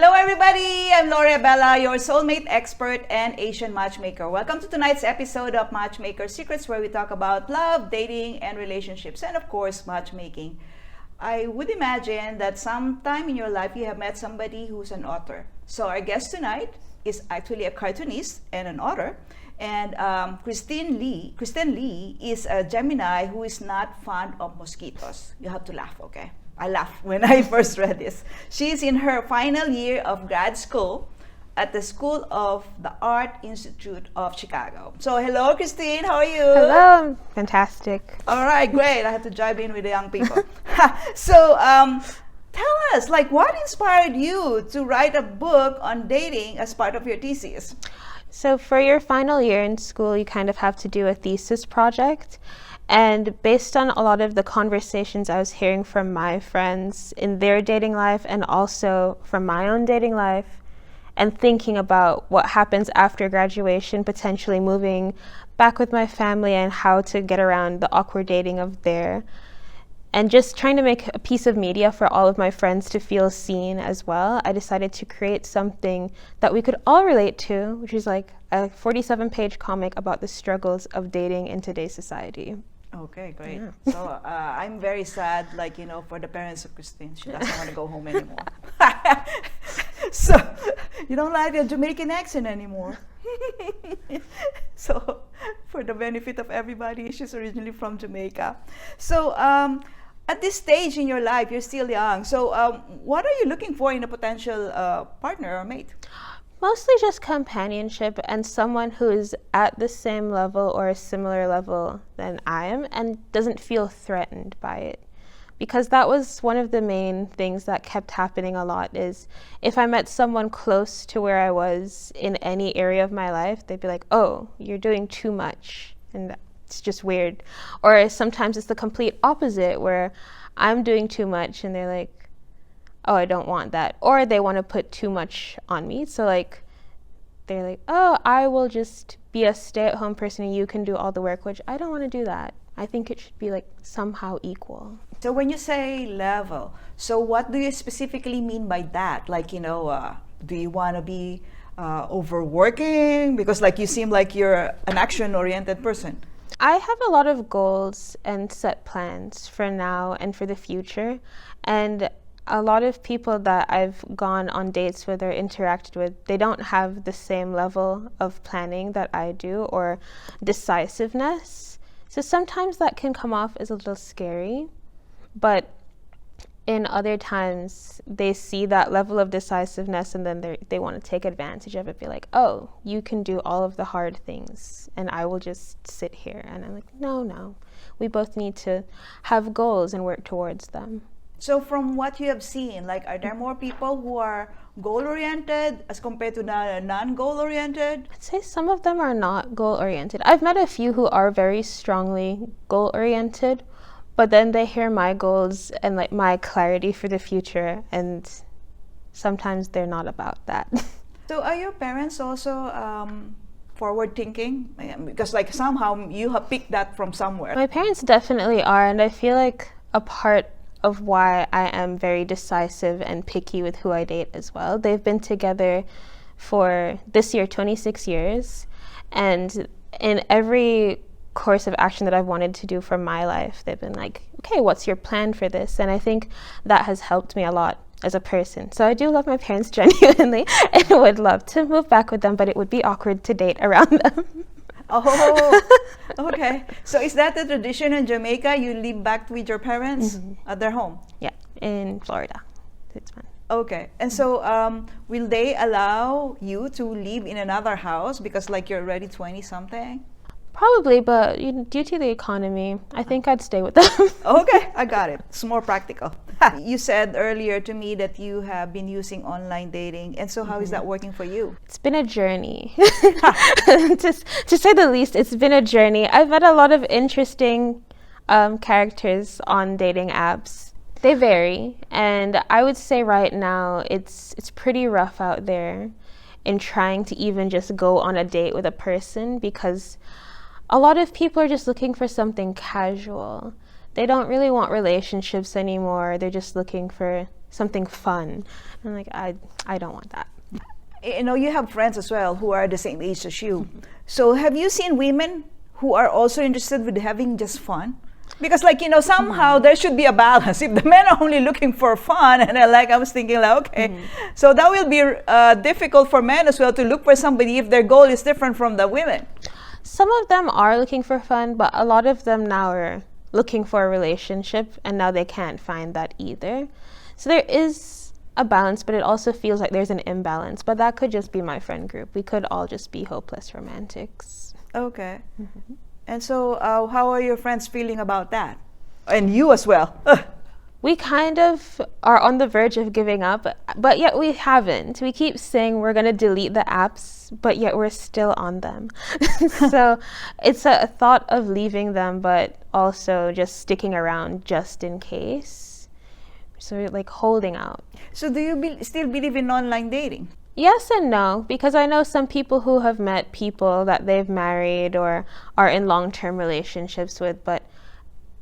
Hello everybody, I'm Lorii Abela, your Soulmate Expert and Asian Matchmaker. Welcome to tonight's episode of Matchmaker Secrets, where we talk about love, dating, and relationships, and of course, matchmaking. I would imagine that sometime in your life you have met somebody who's an author. So our guest tonight is actually a cartoonist and an author. And Kristen Lee is a Gemini who is not fond of mosquitoes. You have to laugh, okay? I laughed when I first read this. She's in her final year of grad school at the School of the Art Institute of Chicago. So hello, Christine, how are you? Hello, fantastic. All right, great. I have to jive in with the young people. So tell us, what inspired you to write a book on dating as part of your thesis? So for your final year in school, you kind of have to do a thesis project. And based on a lot of the conversations I was hearing from my friends in their dating life and also from my own dating life, and thinking about what happens after graduation, potentially moving back with my family and how to get around the awkward dating of there, and just trying to make a piece of media for all of my friends to feel seen as well, I decided to create something that we could all relate to, which is like a 47-page comic about the struggles of dating in today's society. Okay, great. Yeah. So I'm very sad, for the parents of Christine. She doesn't want to go home anymore. So you don't like the Jamaican accent anymore. So for the benefit of everybody, she's originally from Jamaica. So at this stage in your life, you're still young. So what are you looking for in a potential partner or mate? Mostly just companionship and someone who is at the same level or a similar level than I am and doesn't feel threatened by it. Because that was one of the main things that kept happening a lot, is if I met someone close to where I was in any area of my life, they'd be like, oh, you're doing too much. And it's just weird. Or sometimes it's the complete opposite, where I'm doing too much and they're like, oh, I don't want that. Or they want to put too much on me. So they're like, oh, I will just be a stay-at-home person and you can do all the work, which I don't want to do that. I think it should be somehow equal. So when you say level, so what do you specifically mean by that? Do you want to be overworking? Because you seem like you're an action-oriented person. I have a lot of goals and set plans for now and for the future. And a lot of people that I've gone on dates with or interacted with, they don't have the same level of planning that I do or decisiveness. So sometimes that can come off as a little scary, but in other times they see that level of decisiveness and then they want to take advantage of it, be like, oh, you can do all of the hard things and I will just sit here. And I'm like, no, we both need to have goals and work towards them. So from what you have seen, are there more people who are goal-oriented as compared to non-goal-oriented? I'd say some of them are not goal-oriented. I've met a few who are very strongly goal-oriented, but then they hear my goals and my clarity for the future, and sometimes they're not about that. So are your parents also forward-thinking? Because somehow you have picked that from somewhere. My parents definitely are, and I feel like a part of why I am very decisive and picky with who I date as well. They've been together for this year 26 years, and in every course of action that I've wanted to do for my life, they've been like, okay, what's your plan for this? And I think that has helped me a lot as a person. So I do love my parents genuinely and would love to move back with them, but it would be awkward to date around them. Oh, okay. So is that the tradition in Jamaica? You live back with your parents at their home? Yeah, in Florida. It's fun. Okay. And so will they allow you to live in another house because you're already 20-something? Probably, but due to the economy, I think I'd stay with them. Okay, I got it. It's more practical. You said earlier to me that you have been using online dating. And so how is that working for you? It's been a journey. To say the least, it's been a journey. I've met a lot of interesting characters on dating apps. They vary. And I would say right now, it's pretty rough out there in trying to even just go on a date with a person, because a lot of people are just looking for something casual. They don't really want relationships anymore. They're just looking for something fun. And like, I don't want that. You know, you have friends as well who are the same age as you. So have you seen women who are also interested with having just fun? Because like, you know, somehow there should be a balance. If the men are only looking for fun, and I was thinking like, okay, so that will be difficult for men as well to look for somebody if their goal is different from the women. Some of them are looking for fun, but a lot of them now are looking for a relationship, and now they can't find that either. So there is a balance, but it also feels like there's an imbalance. But that could just be my friend group. We could all just be hopeless romantics. Okay. And so how are your friends feeling about that? And you as well. We kind of are on the verge of giving up, but yet we haven't. We keep saying we're going to delete the apps, but yet we're still on them. So it's a thought of leaving them, but also just sticking around just in case. So we're like holding out. So do you still believe in online dating? Yes and no, because I know some people who have met people that they've married or are in long-term relationships with, but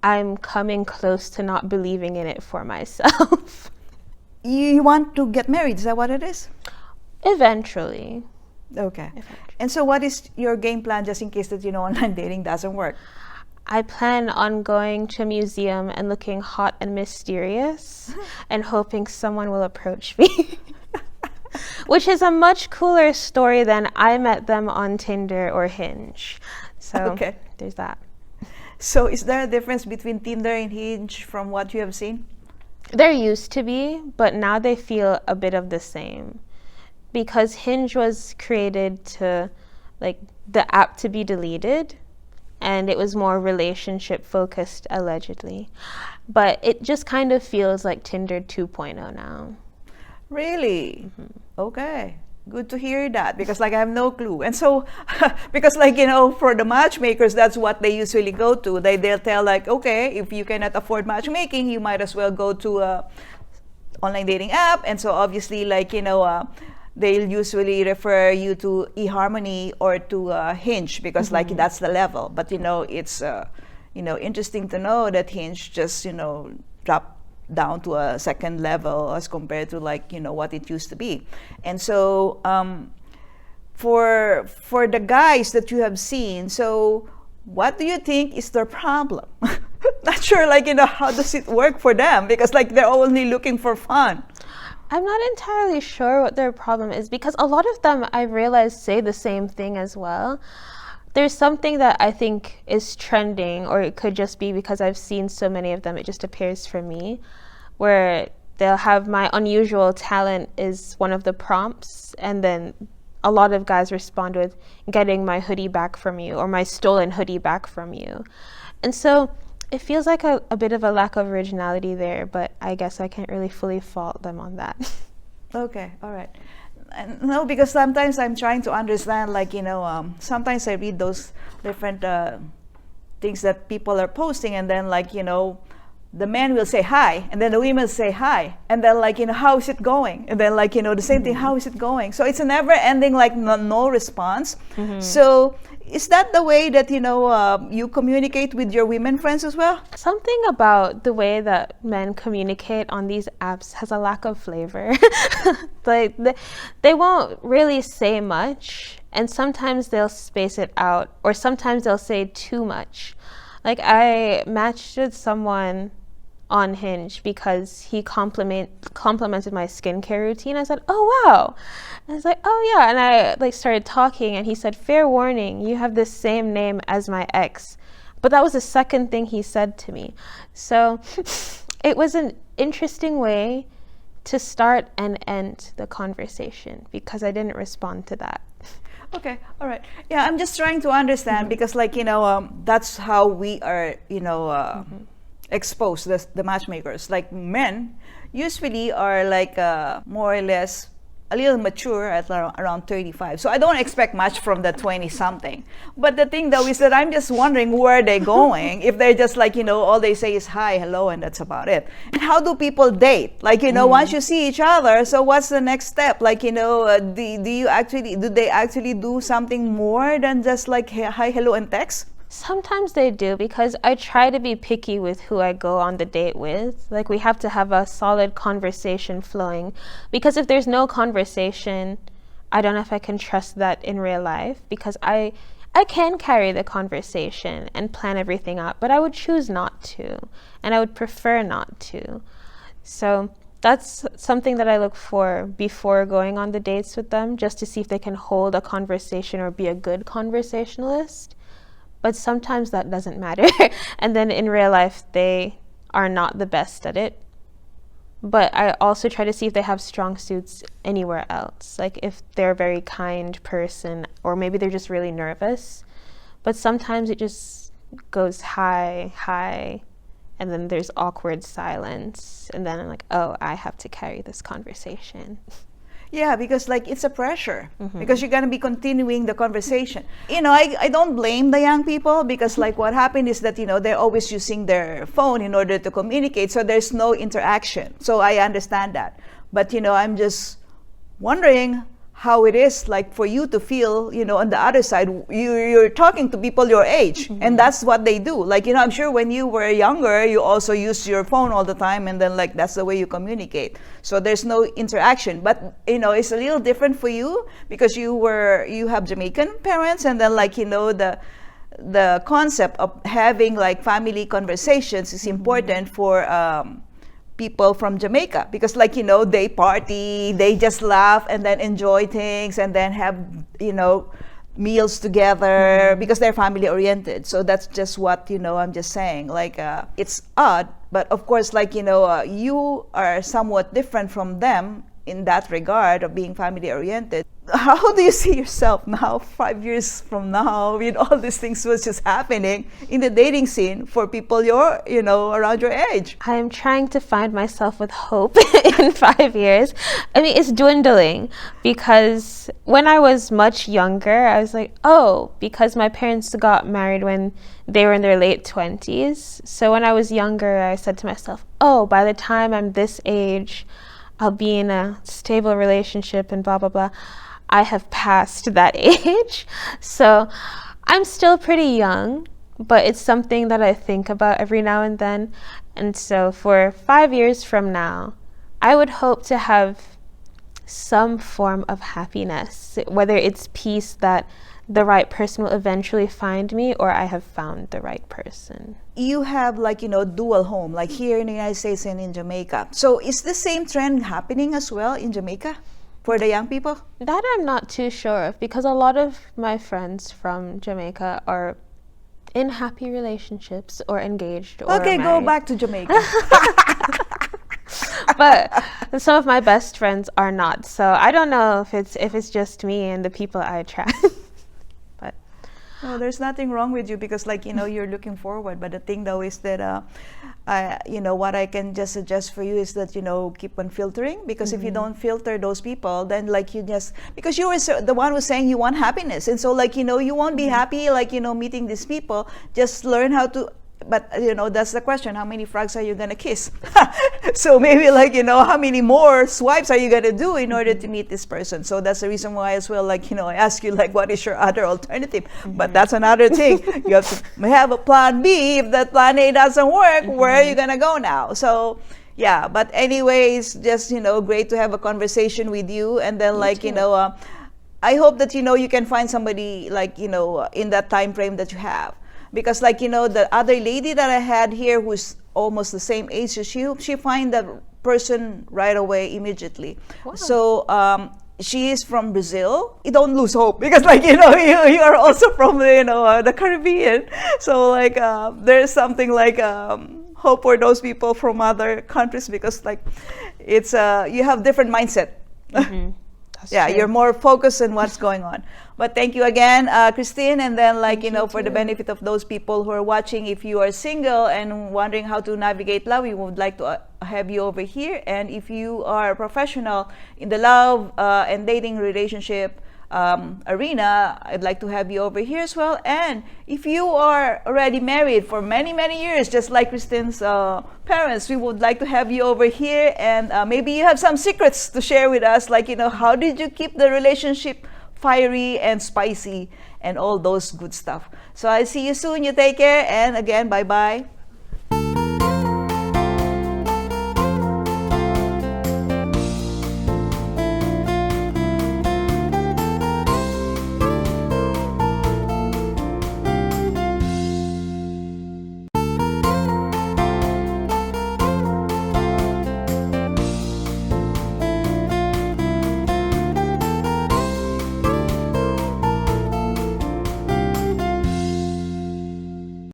I'm coming close to not believing in it for myself. You want to get married, is that what it is? Eventually. Okay. And so what is your game plan just in case that, you know, online dating doesn't work? I plan on going to a museum and looking hot and mysterious and hoping someone will approach me. Which is a much cooler story than I met them on Tinder or Hinge. So there's that. So is there a difference between Tinder and Hinge from what you have seen? There used to be, but now they feel a bit of the same. Because Hinge was created to, like, the app to be deleted, and it was more relationship focused, allegedly. But it just kind of feels like Tinder 2.0 now. Really? Okay. Good to hear that, because like I have no clue. And so because like, you know, for the matchmakers, that's what they usually go to. They'll tell like, okay, if you cannot afford matchmaking, you might as well go to a online dating app. And so obviously, like, you know, they'll usually refer you to eHarmony or to Hinge, because like that's the level. But you know, it's you know, interesting to know that Hinge just, you know, dropped down to a second level as compared to, like, you know, what it used to be. And so for the guys that you have seen, so what do you think is their problem? Not sure, like, you know, how does it work for them, because like they're only looking for fun. I'm not entirely sure what their problem is, because a lot of them, I realize, say the same thing as well. There's something that I think is trending, or it could just be because I've seen so many of them, it just appears for me, where they'll have my unusual talent is one of the prompts, and then a lot of guys respond with getting my hoodie back from you, or my stolen hoodie back from you. And so it feels like a bit of a lack of originality there, but I guess I can't really fully fault them on that. Okay, all right. No, because sometimes I'm trying to understand, like, you know, sometimes I read those different things that people are posting, and then, like, you know, the men will say hi, and then the women say hi, and then, like, you know, how is it going? And then, like, you know, the same thing, how is it going? So it's a never ending, like, no response. So is that the way that, you know, you communicate with your women friends as well? Something about the way that men communicate on these apps has a lack of flavor. Like, they won't really say much, and sometimes they'll space it out, or sometimes they'll say too much. Like, I matched with someone on Hinge because he complimented my skincare routine. I said, oh, wow. And I was like, oh, yeah. And I, like, started talking, and he said, fair warning, you have the same name as my ex. But that was the second thing he said to me. So it was an interesting way to start and end the conversation, because I didn't respond to that. Okay, all right. Yeah, I'm just trying to understand, because, like, you know, that's how we are, you know, exposed, the matchmakers. Like, men usually are like more or less a little mature at around 35. So I don't expect much from the 20-something. But the thing, though, is that I'm just wondering where they're going. If they're just like, you know, all they say is hi, hello, and that's about it. And how do people date? Like, you know, once you see each other, so what's the next step? Like, you know, do they actually do something more than just like hi, hello, and text? Sometimes they do, because I try to be picky with who I go on the date with. Like, we have to have a solid conversation flowing, because if there's no conversation, I don't know if I can trust that in real life, because I can carry the conversation and plan everything out, but I would choose not to, and I would prefer not to. So that's something that I look for before going on the dates with them, just to see if they can hold a conversation or be a good conversationalist. But sometimes that doesn't matter. And then in real life, they are not the best at it. But I also try to see if they have strong suits anywhere else. Like if they're a very kind person, or maybe they're just really nervous. But sometimes it just goes high, and then there's awkward silence. And then I'm like, oh, I have to carry this conversation. Yeah, because like it's a pressure, because you're going to be continuing the conversation. I don't blame the young people, because like what happened is that, they're always using their phone in order to communicate. So there's no interaction. So I understand that. But, I'm just wondering how it is like for you to feel, on the other side, you're talking to people your age, and that's what they do. Like, I'm sure when you were younger, you also used your phone all the time, and then like that's the way you communicate. So there's no interaction. But, it's a little different for you, because you have Jamaican parents, and then like, the concept of having like family conversations is important for people from Jamaica, because like they party, they just laugh and then enjoy things, and then have meals together, because they're family oriented. So that's just what I'm just saying, like it's odd, but of course like you are somewhat different from them in that regard of being family oriented. How do you see yourself now, 5 years from now, with all these things was just happening in the dating scene for people around your age? I am trying to find myself with hope in 5 years. I mean, it's dwindling, because when I was much younger, I was like, oh, because my parents got married when they were in their late 20s. So when I was younger, I said to myself, oh, by the time I'm this age, I'll be in a stable relationship and blah, blah, blah. I have passed that age. So I'm still pretty young, but it's something that I think about every now and then. And so for 5 years from now, I would hope to have some form of happiness, whether it's peace that the right person will eventually find me, or I have found the right person. You have like, dual home, like here in the United States and in Jamaica. So is the same trend happening as well in Jamaica for the young people? That I'm not too sure of, because a lot of my friends from Jamaica are in happy relationships or engaged or okay, married. go back to Jamaica. But some of my best friends are not. So I don't know if it's just me and the people I attract. No, there's nothing wrong with you, because like you're looking forward. But the thing though is that what I can just suggest for you is that keep on filtering, because if you don't filter those people, then like you just, because you were the one who's saying you want happiness, and so like you won't be happy like meeting these people. Just learn how to. But that's the question, how many frogs are you gonna kiss? So maybe like how many more swipes are you gonna do in order to meet this person? So that's the reason why as well, like I ask you like what is your other alternative. But that's another thing. You have to have a plan B. If that plan A doesn't work, where are you gonna go now? So yeah, but anyways, just great to have a conversation with you. And then like I hope that you can find somebody like in that time frame that you have. Because like the other lady that I had here, who's almost the same age as you, she find that person right away, immediately. Wow. So she is from Brazil. You don't lose hope, because like you are also from the Caribbean. So like there's something like hope for those people from other countries, because like it's you have different mindset. Yeah, true. You're more focused on what's going on. But thank you again, Christine. And then like, for the benefit of those people who are watching, if you are single and wondering how to navigate love, we would like to have you over here. And if you are a professional in the love and dating relationship arena, I'd like to have you over here as well. And if you are already married for many, many years, just like Christine's parents, we would like to have you over here. And maybe you have some secrets to share with us, like, how did you keep the relationship fiery and spicy and all those good stuff. So I'll see you soon. You take care. And again, bye-bye.